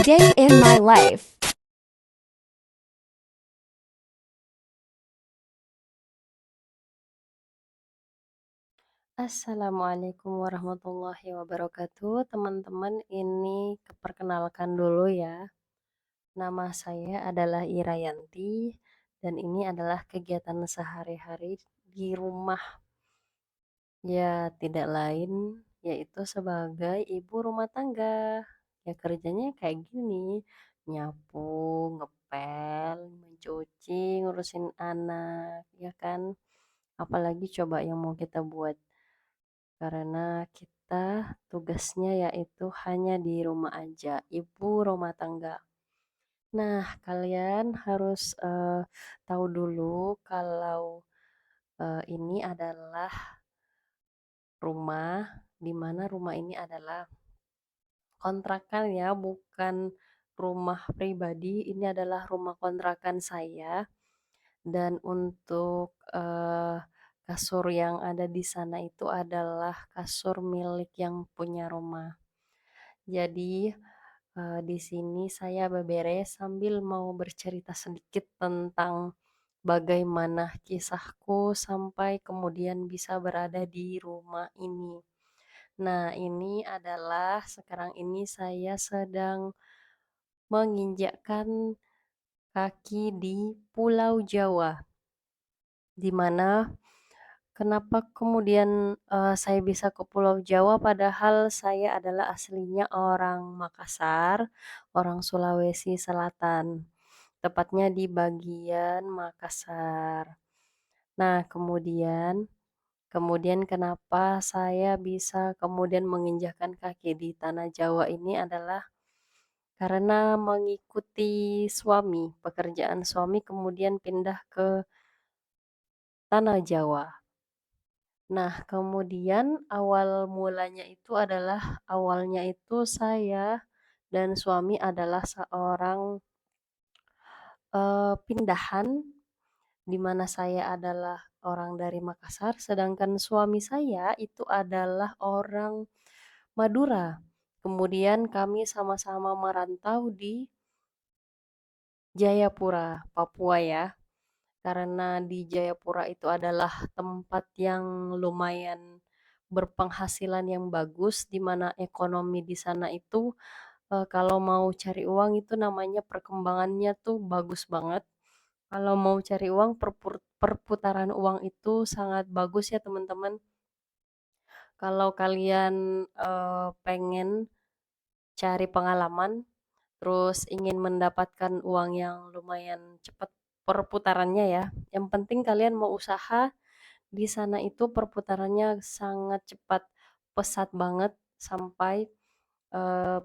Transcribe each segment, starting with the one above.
Day in my life. Assalamualaikum warahmatullahi wabarakatuh. Teman-teman, ini perkenalkan dulu ya. Nama saya adalah Irayanti dan ini adalah kegiatan sehari-hari di rumah. Ya, tidak lain yaitu sebagai ibu rumah tangga. Ya, kerjanya kayak gini, nyapu, ngepel, mencuci, ngurusin anak, ya kan? Apalagi coba yang mau kita buat. Karena kita tugasnya yaitu hanya di rumah aja, ibu rumah tangga. Nah, kalian harus tahu dulu kalau ini adalah rumah, di mana rumah ini adalah kontrakan ya, bukan rumah pribadi. Ini adalah rumah kontrakan saya. Dan untuk kasur yang ada di sana itu adalah kasur milik yang punya rumah. Jadi di sini saya beberes sambil mau bercerita sedikit tentang bagaimana kisahku sampai kemudian bisa berada di rumah ini. Nah, ini adalah sekarang ini saya sedang menginjakkan kaki di Pulau Jawa, di mana kenapa kemudian saya bisa ke Pulau Jawa padahal saya adalah aslinya orang Makassar, orang Sulawesi Selatan, tepatnya di bagian Makassar. Nah, kemudian kenapa saya bisa kemudian menginjakkan kaki di tanah Jawa ini adalah karena mengikuti suami, pekerjaan suami kemudian pindah ke tanah Jawa. Nah, kemudian awalnya itu saya dan suami adalah seorang pindahan, di mana saya adalah orang dari Makassar, sedangkan suami saya itu adalah orang Madura. Kemudian kami sama-sama merantau di Jayapura, Papua ya. Karena di Jayapura itu adalah tempat yang lumayan berpenghasilan yang bagus, di mana ekonomi di sana itu kalau mau cari uang itu namanya perkembangannya tuh bagus banget. Kalau mau cari uang, perputaran uang itu sangat bagus ya teman-teman. Kalau kalian pengen cari pengalaman, terus ingin mendapatkan uang yang lumayan cepat perputarannya ya. Yang penting kalian mau usaha, di sana itu perputarannya sangat cepat, pesat banget sampai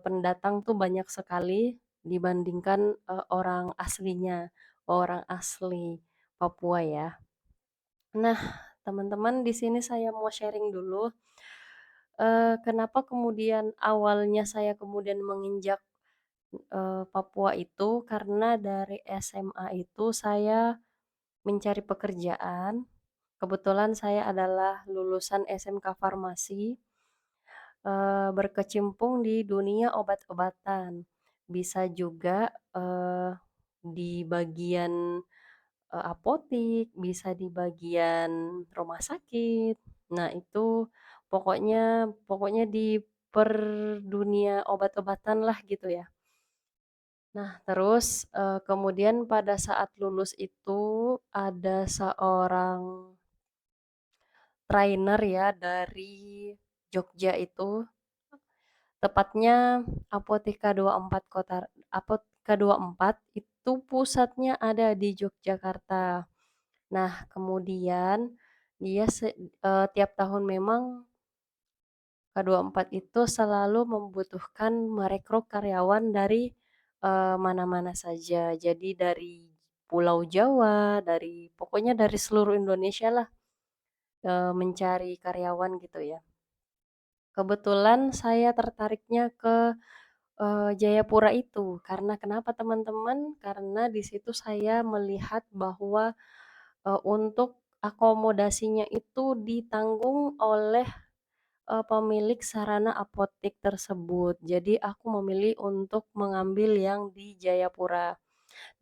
pendatang tuh banyak sekali dibandingkan orang aslinya, orang asli Papua ya. Nah, teman-teman di sini saya mau sharing dulu kenapa kemudian awalnya saya kemudian menginjak Papua itu karena dari SMA itu saya mencari pekerjaan. Kebetulan saya adalah lulusan SMK Farmasi, berkecimpung di dunia obat-obatan. Bisa juga di bagian apotik, bisa di bagian rumah sakit. Nah, itu pokoknya pokoknya di per dunia obat-obatan lah gitu ya. Nah, terus kemudian pada saat lulus itu ada seorang trainer ya dari Jogja itu, tepatnya Apotika 24 Kota Apotika 24 itu pusatnya ada di Yogyakarta. Nah, kemudian dia tiap tahun memang K24 itu selalu membutuhkan merekrut karyawan dari mana-mana saja. Jadi dari Pulau Jawa, dari pokoknya dari seluruh Indonesia lah mencari karyawan gitu ya. Kebetulan saya tertariknya ke Jayapura itu karena kenapa teman-teman? Karena di situ saya melihat bahwa untuk akomodasinya itu ditanggung oleh pemilik sarana apotik tersebut. Jadi aku memilih untuk mengambil yang di Jayapura.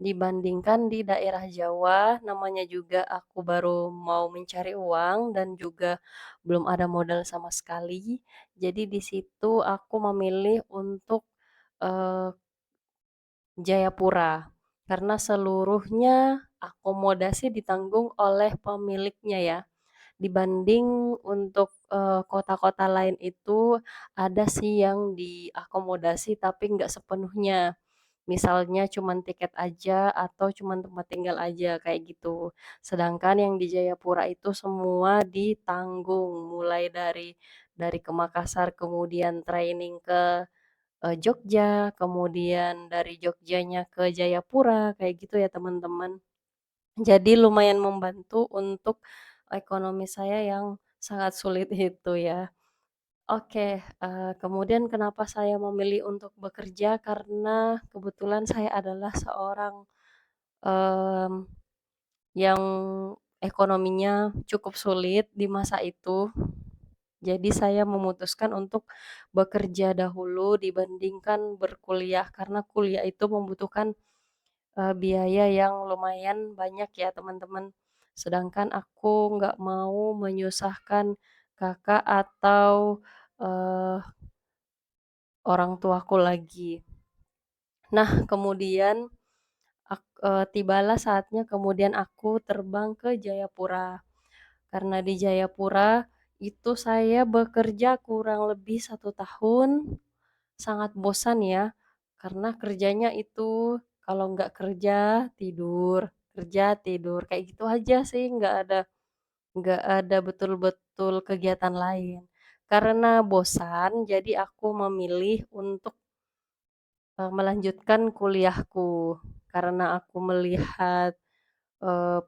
Dibandingkan di daerah Jawa, namanya juga aku baru mau mencari uang dan juga belum ada modal sama sekali. Jadi di situ aku memilih untuk, eee, Jayapura, karena seluruhnya akomodasi ditanggung oleh pemiliknya ya. Dibanding untuk, kota-kota lain itu ada sih yang diakomodasi tapi nggak sepenuhnya. Misalnya cuman tiket aja atau cuman tempat tinggal aja kayak gitu. Sedangkan yang di Jayapura itu semua ditanggung, mulai dari ke Makassar, kemudian training ke, Jogja, kemudian dari Jogjanya ke Jayapura, kayak gitu ya teman-teman. Jadi lumayan membantu untuk ekonomi saya yang sangat sulit itu ya. Oke, kemudian kenapa saya memilih untuk bekerja, karena kebetulan saya adalah seorang, mmm, yang ekonominya cukup sulit di masa itu. Jadi saya memutuskan untuk bekerja dahulu dibandingkan berkuliah, karena kuliah itu membutuhkan, biaya yang lumayan banyak ya teman-teman. Sedangkan aku nggak mau menyusahkan Kakak atau, eee, orang tuaku lagi. Nah kemudian tibalah saatnya kemudian aku terbang ke Jayapura. Karena di Jayapura itu saya bekerja kurang lebih 1 tahun, sangat bosan ya, karena kerjanya itu kalau nggak kerja, tidur, kayak gitu aja sih, nggak ada betul-betul kegiatan lain. Karena bosan, jadi aku memilih untuk, melanjutkan kuliahku. Karena aku melihat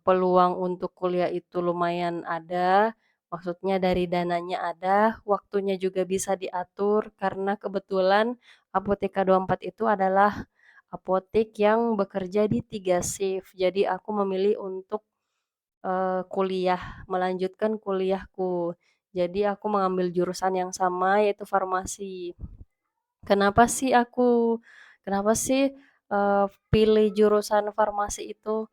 peluang untuk kuliah itu lumayan ada, maksudnya dari dananya ada, waktunya juga bisa diatur karena kebetulan Apotika 24 itu adalah apotik yang bekerja di 3 shift. Jadi aku memilih untuk, kuliah, melanjutkan kuliahku. Jadi aku mengambil jurusan yang sama yaitu farmasi. Kenapa sih aku kenapa sih, pilih jurusan farmasi itu?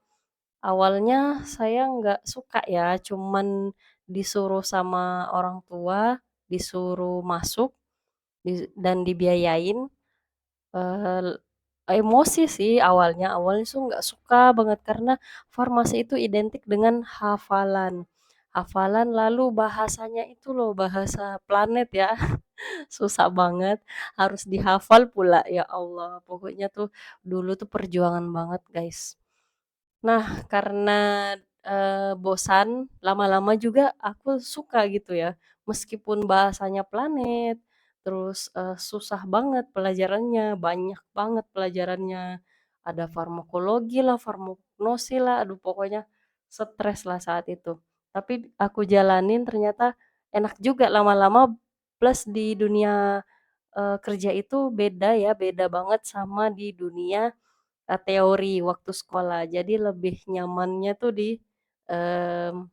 Awalnya saya nggak suka ya, cuman disuruh sama orang tua, disuruh masuk, dan dibiayain, eee, emosi sih awalnya tuh nggak suka banget karena farmasi itu identik dengan hafalan. Hafalan lalu bahasanya itu loh, bahasa planet ya, susah banget, harus dihafal pula, ya Allah, pokoknya tuh dulu tuh perjuangan banget, guys. Nah, karena, bosan, lama-lama juga aku suka gitu ya, meskipun bahasanya planet, terus, susah banget pelajarannya, banyak banget pelajarannya, ada farmakologi lah, farmagnosi lah, aduh pokoknya stres lah saat itu. Tapi aku jalanin ternyata enak juga lama-lama, plus di dunia, kerja itu beda ya, beda banget sama di dunia teori waktu sekolah. Jadi lebih nyamannya tuh di, mmm,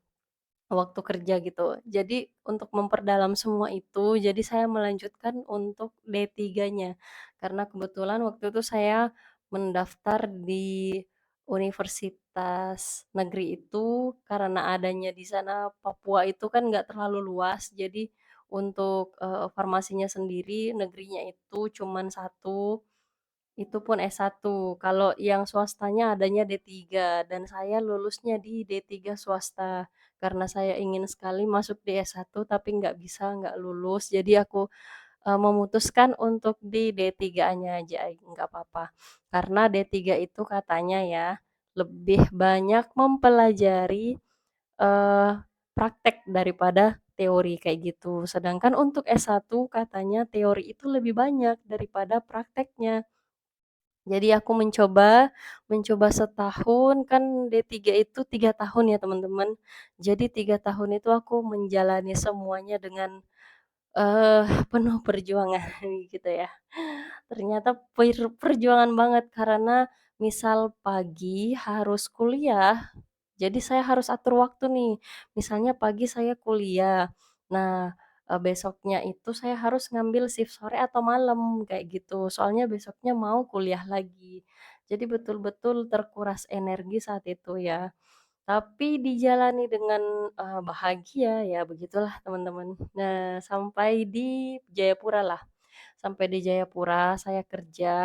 waktu kerja gitu. Jadi untuk memperdalam semua itu, jadi saya melanjutkan untuk D3-nya. Karena kebetulan waktu itu saya mendaftar di universitas negeri itu, karena adanya di sana Papua itu kan nggak terlalu luas, jadi untuk, farmasinya sendiri negerinya itu cuman satu, itu pun S1. Kalau yang swastanya adanya D3 dan saya lulusnya di D3 swasta. Karena saya ingin sekali masuk di S1 tapi nggak bisa, nggak lulus. Jadi aku, memutuskan untuk di D3-nya aja, nggak apa-apa. Karena D3 itu katanya ya, lebih banyak mempelajari, eee, praktek daripada teori kayak gitu. Sedangkan untuk S1 katanya teori itu lebih banyak daripada prakteknya. Jadi aku mencoba mencoba setahun, kan D3 itu 3 tahun ya teman-teman. Jadi 3 tahun itu aku menjalani semuanya dengan, penuh perjuangan gitu ya. Ternyata perjuangan banget karena misal pagi harus kuliah, jadi saya harus atur waktu nih. Misalnya pagi saya kuliah, nah besoknya itu saya harus ngambil shift sore atau malam, kayak gitu. Soalnya besoknya mau kuliah lagi. Jadi betul-betul terkuras energi saat itu ya. Tapi dijalani dengan, bahagia, ya begitulah teman-teman. Nah, sampai di Jayapura lah. Sampai di Jayapura saya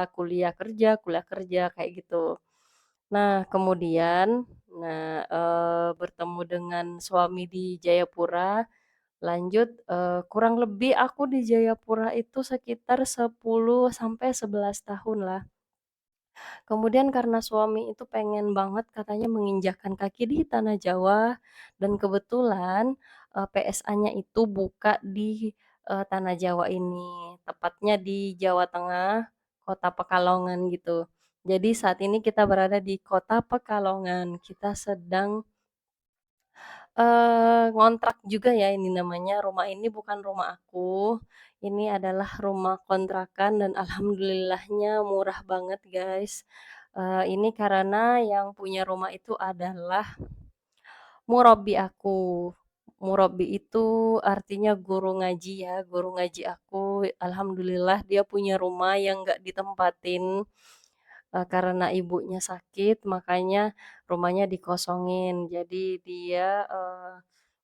kuliah kerja, kayak gitu. Nah, kemudian bertemu dengan suami di Jayapura, lanjut, kurang lebih aku di Jayapura itu sekitar 10 sampai 11 tahun lah. Kemudian karena suami itu pengen banget katanya menginjakkan kaki di tanah Jawa dan kebetulan, PSA-nya itu buka di, tanah Jawa ini, tepatnya di Jawa Tengah, Kota Pekalongan gitu. Jadi saat ini kita berada di Kota Pekalongan, kita sedang, ngontrak juga ya ini namanya, rumah ini bukan rumah aku, ini adalah rumah kontrakan dan alhamdulillahnya murah banget guys. Ini karena yang punya rumah itu adalah murabbi aku. Murabbi itu artinya guru ngaji ya, guru ngaji aku. Alhamdulillah dia punya rumah yang nggak ditempatin, karena ibunya sakit, makanya rumahnya dikosongin. Jadi dia,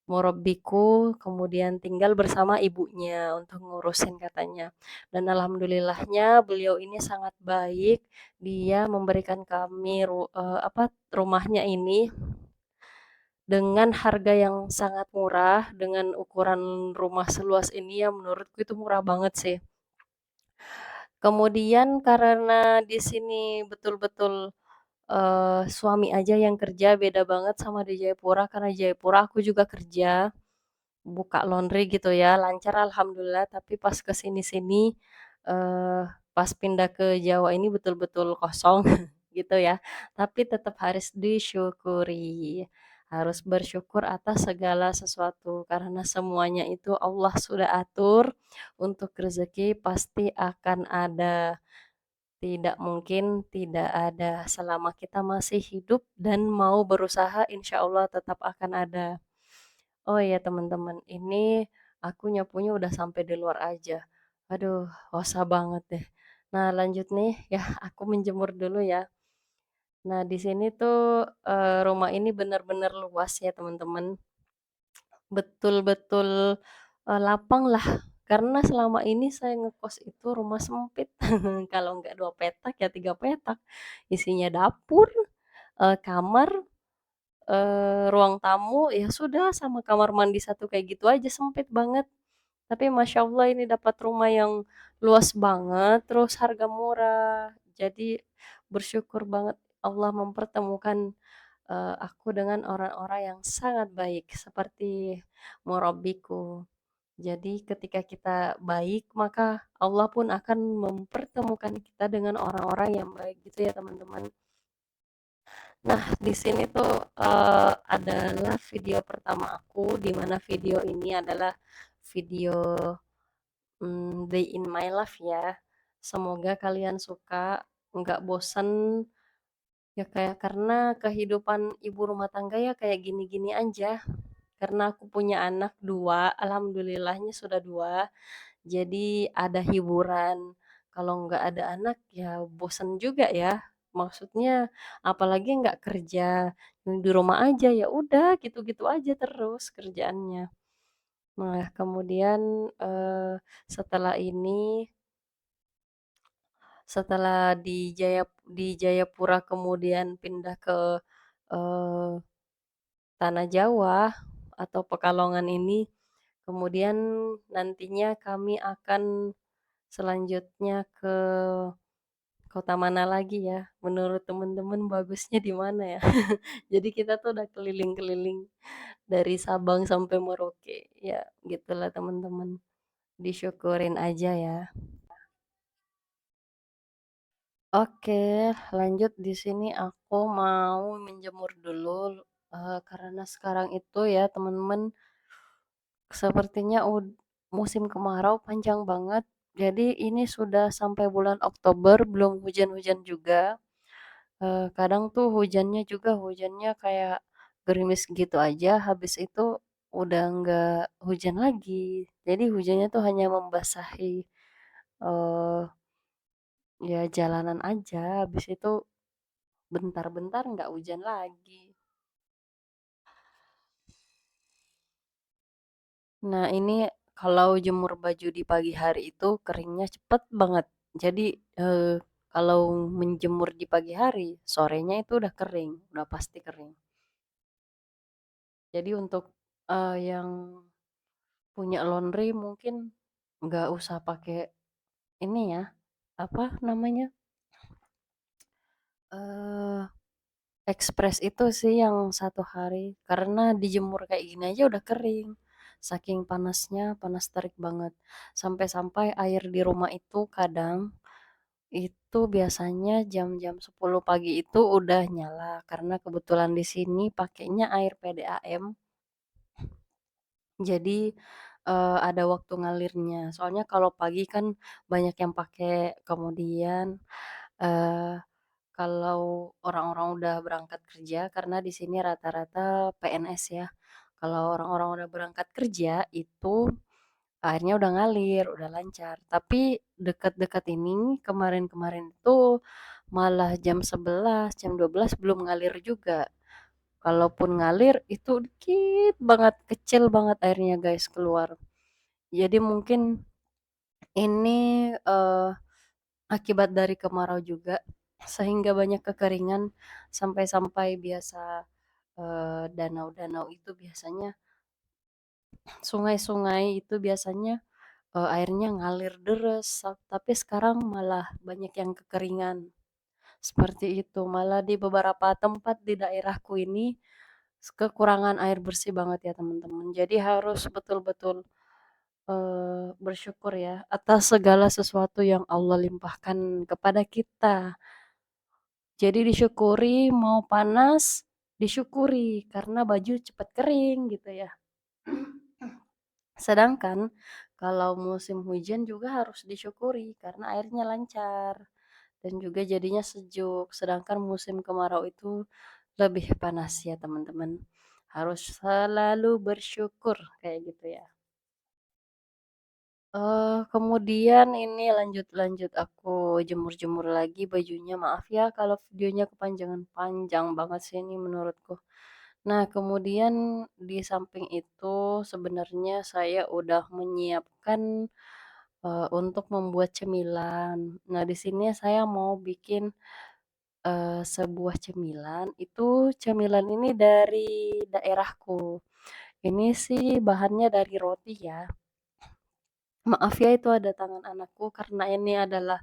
murabbiku kemudian tinggal bersama ibunya untuk ngurusin katanya. Dan alhamdulillahnya beliau ini sangat baik, dia memberikan kami rumahnya ini dengan harga yang sangat murah, dengan ukuran rumah seluas ini ya menurutku itu murah banget sih. Kemudian karena di sini betul-betul, suami aja yang kerja, beda banget sama di Jayapura, karena Jayapura aku juga kerja. Buka laundry gitu ya, lancar alhamdulillah, tapi pas ke sini-sini, eee, pas pindah ke Jawa ini betul-betul kosong gitu ya. Tapi tetap harus disyukuri, harus bersyukur atas segala sesuatu, karena semuanya itu Allah sudah atur, untuk rezeki pasti akan ada, tidak mungkin tidak ada. Selama kita masih hidup dan mau berusaha, insya Allah tetap akan ada. Oh iya teman-teman, ini aku nyapunya udah sampai di luar aja. Aduh, wasa banget deh. Nah lanjut nih, ya aku menjemur dulu ya. Nah di sini tuh rumah ini benar-benar luas ya teman-teman. Betul-betul lapang lah. Karena selama ini saya ngekos itu rumah sempit. Kalau nggak 2 petak ya 3 petak. Isinya dapur, kamar, ruang tamu, ya sudah sama kamar mandi satu kayak gitu aja, sempit banget. Tapi Masya Allah ini dapat rumah yang luas banget, terus harga murah. Jadi bersyukur banget Allah mempertemukan, aku dengan orang-orang yang sangat baik seperti murabbiku. Jadi ketika kita baik, maka Allah pun akan mempertemukan kita dengan orang-orang yang baik gitu ya teman-teman. Nah, di sini tuh, adalah video pertama aku, di mana video ini adalah video, day in my life ya. Semoga kalian suka, nggak bosen, ya kayak karena kehidupan ibu rumah tangga ya kayak gini-gini aja. Karena aku punya anak 2, alhamdulillahnya sudah 2, jadi ada hiburan. Kalau nggak ada anak ya bosen juga ya. Maksudnya apalagi nggak kerja, di rumah aja, ya udah gitu-gitu aja terus kerjaannya. Nah kemudian, setelah ini, setelah di Jayapura kemudian pindah ke, eee, tanah Jawa atau Pekalongan ini, kemudian nantinya kami akan selanjutnya ke kota mana lagi ya? Menurut teman-teman bagusnya di mana ya? Jadi kita tuh udah keliling-keliling dari Sabang sampai Merauke. Ya, gitulah teman-teman. Disyukurin aja ya. Oke, lanjut di sini aku mau menjemur dulu karena sekarang itu ya teman-teman sepertinya musim kemarau panjang banget. Jadi ini sudah sampai bulan Oktober belum hujan-hujan juga. Kadang tuh hujannya kayak gerimis gitu aja, habis itu udah nggak hujan lagi. Jadi hujannya tuh hanya membasahi, eee, ya jalanan aja, habis itu bentar-bentar nggak hujan lagi. Nah, ini kalau jemur baju di pagi hari itu keringnya cepet banget. Jadi, kalau menjemur di pagi hari, sorenya itu udah kering, udah pasti kering. Jadi untuk, yang punya laundry mungkin nggak usah pakai ini ya, apa namanya, eee, Express itu sih yang 1 hari, karena dijemur kayak gini aja udah kering. Saking panasnya, panas terik banget. Sampai-sampai air di rumah itu kadang, itu biasanya jam-jam 10 pagi itu udah nyala, karena kebetulan di sini pakainya air PDAM, jadi, ada waktu ngalirnya. Soalnya kalau pagi kan banyak yang pakai, kemudian, eee kalau orang-orang udah berangkat kerja, karena di sini rata-rata PNS ya. Kalau orang-orang udah berangkat kerja, itu airnya udah ngalir, udah lancar. Tapi dekat-dekat ini, kemarin-kemarin itu malah jam 11, jam 12 belum ngalir juga. Kalaupun ngalir, itu dikit banget, kecil banget airnya guys keluar. Jadi mungkin ini akibat dari kemarau juga, sehingga banyak kekeringan sampai-sampai biasa danau-danau itu biasanya, sungai-sungai itu biasanya airnya ngalir deres, tapi sekarang malah banyak yang kekeringan. Seperti itu, malah di beberapa tempat di daerahku ini kekurangan air bersih banget ya teman-teman. Jadi harus betul-betul bersyukur ya atas segala sesuatu yang Allah limpahkan kepada kita. Jadi disyukuri, mau panas, disyukuri karena baju cepat kering gitu ya. Sedangkan kalau musim hujan juga harus disyukuri karena airnya lancar dan juga jadinya sejuk. Sedangkan musim kemarau itu lebih panas ya teman-teman. Harus selalu bersyukur kayak gitu ya. Kemudian ini lanjut aku jemur-jemur lagi bajunya, maaf ya kalau videonya kepanjangan, panjang banget sih ini menurutku. Nah, kemudian di samping itu sebenarnya saya udah menyiapkan, untuk membuat cemilan. Nah, di sini saya mau bikin, sebuah cemilan, itu cemilan ini dari daerahku. Ini sih bahannya dari roti ya. Maaf ya itu ada tangan anakku karena ini adalah,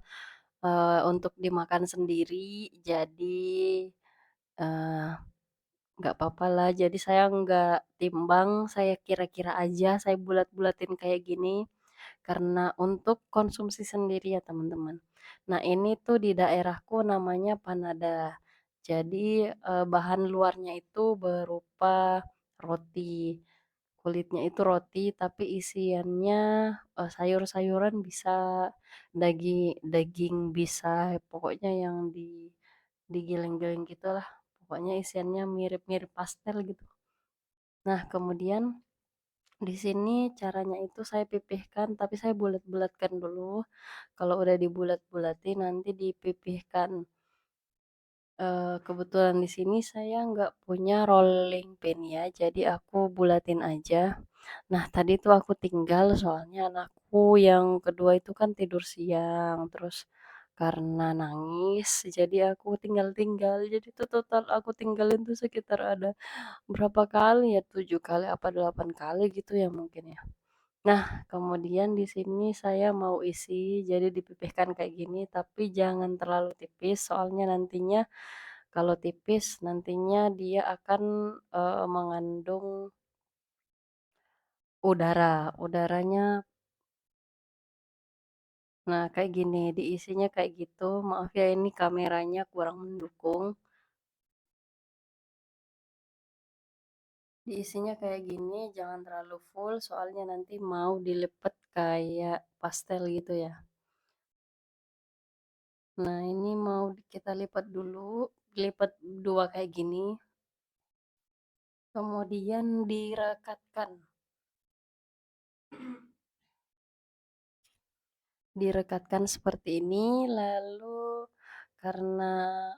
untuk dimakan sendiri jadi, eee, nggak papalah. Jadi saya nggak timbang, saya kira-kira aja, saya bulat-bulatin kayak gini karena untuk konsumsi sendiri ya teman-teman. Nah ini tuh di daerahku namanya panada. Jadi, bahan luarnya itu berupa roti. Kulitnya itu roti, tapi isiannya, sayur-sayuran bisa, daging bisa, pokoknya yang digiling-giling gitulah. Pokoknya isiannya mirip-mirip pastel gitu. Nah, kemudian di sini caranya itu saya pipihkan, tapi saya bulat-bulatkan dulu. Kalau udah dibulat-bulatin nanti dipipihkan. Kebetulan di sini saya nggak punya rolling pin ya, jadi aku bulatin aja. Nah, tadi tuh aku tinggal soalnya anakku yang kedua itu kan tidur siang, terus karena nangis, jadi aku tinggal-tinggal. Jadi tuh total aku tinggalin tuh sekitar ada berapa kali ya, 7 kali apa 8 kali gitu ya mungkin ya. Nah, kemudian di sini saya mau isi, jadi dipipihkan kayak gini, tapi jangan terlalu tipis, soalnya nantinya kalau tipis nantinya dia akan, mengandung udaranya. Nah, kayak gini, diisinya kayak gitu. Maaf ya ini kameranya kurang mendukung. Diisinya kayak gini, jangan terlalu full soalnya nanti mau dilepet kayak pastel gitu ya. Nah, ini mau kita lipat dulu, lipat 2 kayak gini, kemudian direkatkan. Direkatkan seperti ini, lalu karena,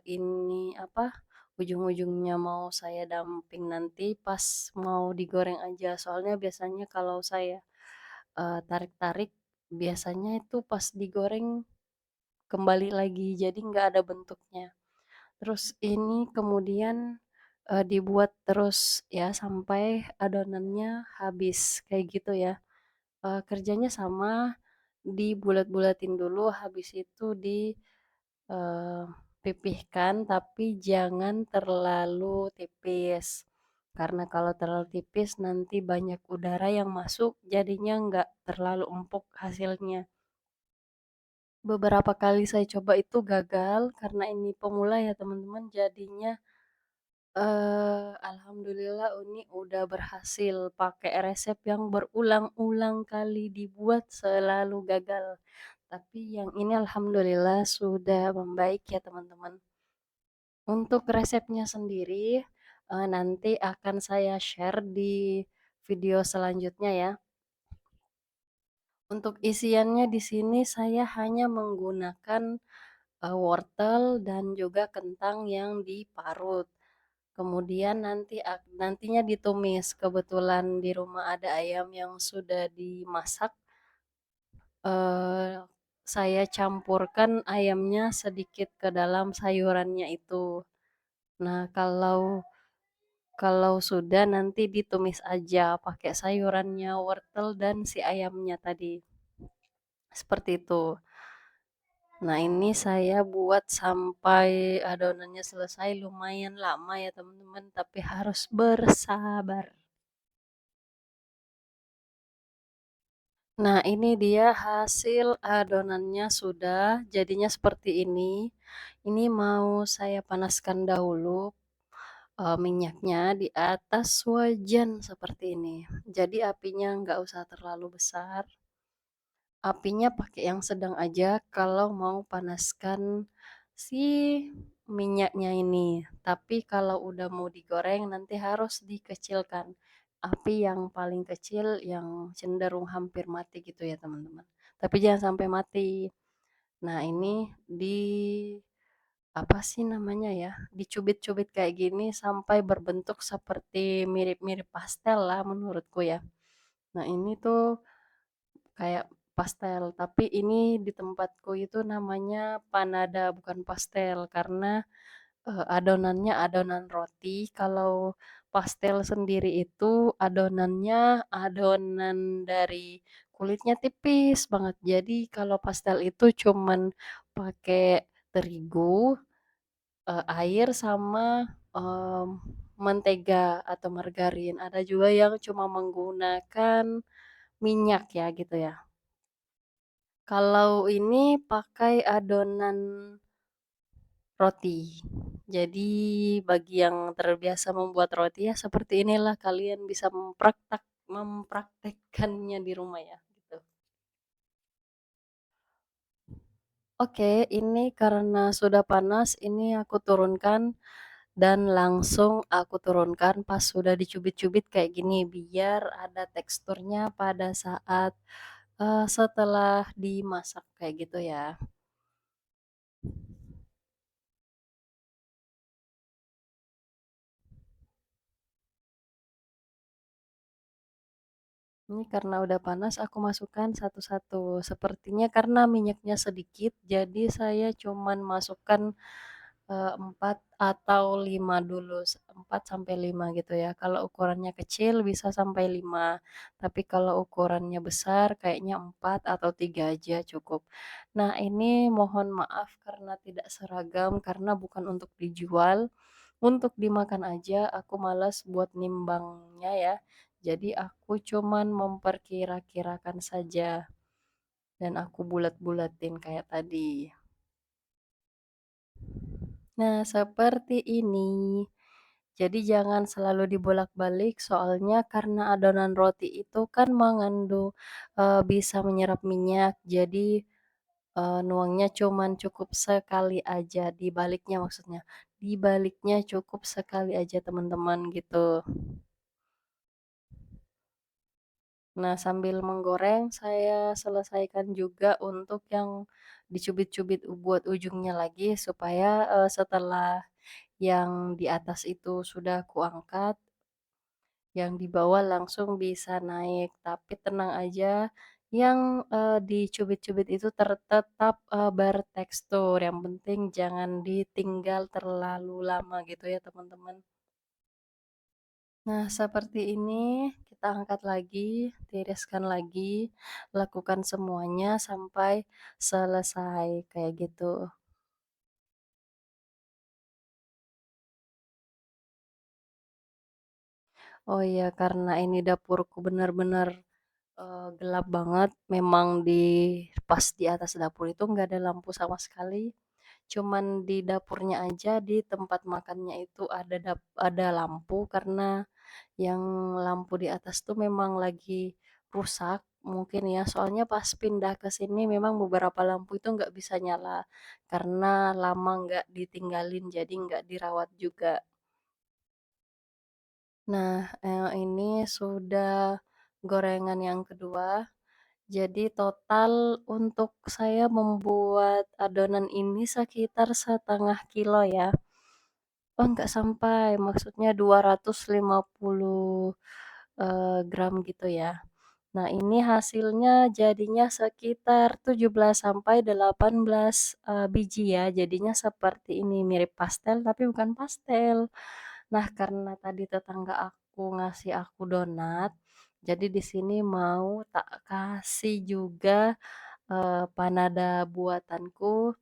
ini apa, ujung-ujungnya mau saya dumping nanti pas mau digoreng aja. Soalnya biasanya kalau saya, tarik-tarik, biasanya itu pas digoreng kembali lagi, jadi nggak ada bentuknya. Terus ini kemudian, dibuat terus ya sampai adonannya habis, kayak gitu ya. Kerjanya sama, dibulat-bulatin dulu, habis itu dipipihkan, tapi jangan terlalu tipis. Karena kalau terlalu tipis nanti banyak udara yang masuk, jadinya nggak terlalu empuk hasilnya. Beberapa kali saya coba itu gagal, karena ini pemula ya teman-teman, jadinya alhamdulillah ini udah berhasil pakai resep yang berulang-ulang kali dibuat selalu gagal. Tapi yang ini alhamdulillah sudah membaik ya teman-teman. Untuk resepnya sendiri, nanti akan saya share di video selanjutnya ya. Untuk isiannya di sini saya hanya menggunakan, wortel dan juga kentang yang diparut. Kemudian nantinya ditumis, kebetulan di rumah ada ayam yang sudah dimasak, eee, saya campurkan ayamnya sedikit ke dalam sayurannya itu. Nah, kalau kalau sudah nanti ditumis aja pakai sayurannya, wortel, dan si ayamnya tadi, seperti itu. Nah, ini saya buat sampai adonannya selesai lumayan lama ya teman-teman, tapi harus bersabar. Nah, ini dia hasil adonannya sudah, jadinya seperti ini. Ini mau saya panaskan dahulu, minyaknya di atas wajan seperti ini. Jadi apinya nggak usah terlalu besar, apinya pakai yang sedang aja kalau mau panaskan si minyaknya ini. Tapi kalau udah mau digoreng nanti harus dikecilkan. Api yang paling kecil yang cenderung hampir mati gitu ya teman-teman. Tapi jangan sampai mati. Nah ini di apa sih namanya ya, dicubit-cubit kayak gini sampai berbentuk seperti mirip-mirip pastel lah menurutku ya. Nah ini tuh kayak pastel, tapi ini di tempatku itu namanya panada bukan pastel karena adonannya adonan roti. Kalau pastel sendiri itu adonannya adonan dari kulitnya tipis banget. Jadi kalau pastel itu cuman pakai terigu, air sama mentega atau margarin. Ada juga yang cuma menggunakan minyak ya gitu ya. Kalau ini pakai adonan roti. Jadi bagi yang terbiasa membuat roti ya seperti inilah kalian bisa mempraktekkannya di rumah ya gitu. Oke, ini karena sudah panas, ini aku turunkan dan langsung aku turunkan pas sudah dicubit-cubit kayak gini biar ada teksturnya pada saat setelah dimasak kayak gitu ya. Ini karena udah panas aku masukkan satu-satu. Sepertinya karena minyaknya sedikit, jadi saya cuman masukkan 4 atau 5 dulu, 4 sampai 5 gitu ya. Kalau ukurannya kecil bisa sampai 5, tapi kalau ukurannya besar kayaknya 4 atau 3 aja cukup. Nah, ini mohon maaf karena tidak seragam karena bukan untuk dijual. Untuk dimakan aja aku malas buat nimbangnya ya. Jadi aku cuman memperkira-kirakan saja dan aku bulat-bulatin kayak tadi. Nah, seperti ini. Jadi jangan selalu dibolak-balik soalnya karena adonan roti itu kan mengandung bisa menyerap minyak. Jadi nuangnya cuman cukup sekali aja, dibaliknya maksudnya. Dibaliknya cukup sekali aja teman-teman gitu. Nah, sambil menggoreng saya selesaikan juga untuk yang dicubit-cubit buat ujungnya lagi supaya, setelah yang di atas itu sudah kuangkat, yang di bawah langsung bisa naik. Tapi tenang aja, yang, dicubit-cubit itu tetap, bertekstur, yang penting jangan ditinggal terlalu lama gitu ya, teman-teman. Nah, seperti ini kita angkat lagi, tiriskan lagi, lakukan semuanya sampai selesai, kayak gitu. Oh iya, karena ini dapurku benar-benar gelap banget, memang pas di atas dapur itu nggak ada lampu sama sekali, cuman di dapurnya aja, di tempat makannya itu ada lampu karena yang lampu di atas tuh memang lagi rusak mungkin ya, soalnya pas pindah ke sini memang beberapa lampu itu nggak bisa nyala, karena lama nggak ditinggalin, jadi nggak dirawat juga. Nah, ini sudah gorengan yang kedua. Jadi total untuk saya membuat adonan ini sekitar 1/2 kilo ya. Oh nggak sampai, maksudnya 250, gram gitu ya. Nah ini hasilnya jadinya sekitar 17 sampai 18, biji ya, jadinya seperti ini, mirip pastel tapi bukan pastel. Nah karena tadi tetangga aku ngasih aku donat, jadi di sini mau tak kasih juga panada buatanku,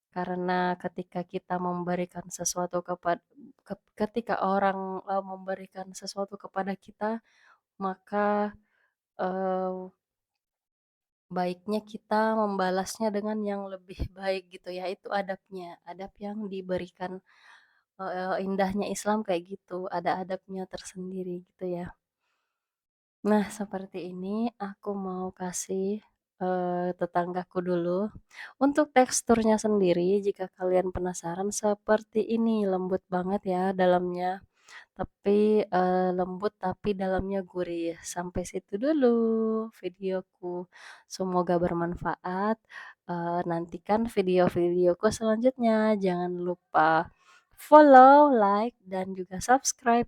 karena ketika kita memberikan sesuatu ketika orang, memberikan sesuatu kepada kita, maka, eee, baiknya kita membalasnya dengan yang lebih baik gitu ya, itu adabnya, adab yang diberikan, indahnya Islam kayak gitu, ada adabnya tersendiri gitu ya. Nah, seperti ini aku mau kasih, tetanggaku dulu. Untuk teksturnya sendiri jika kalian penasaran seperti ini, lembut banget ya dalamnya, tapi, lembut tapi dalamnya gurih. Sampai situ dulu videoku. Semoga bermanfaat, nantikan video-videoku selanjutnya. Jangan lupa follow, like, dan juga subscribe.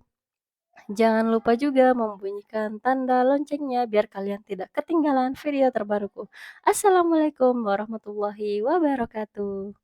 Jangan lupa juga membunyikan tanda loncengnya biar kalian tidak ketinggalan video terbaruku. Assalamualaikum warahmatullahi wabarakatuh.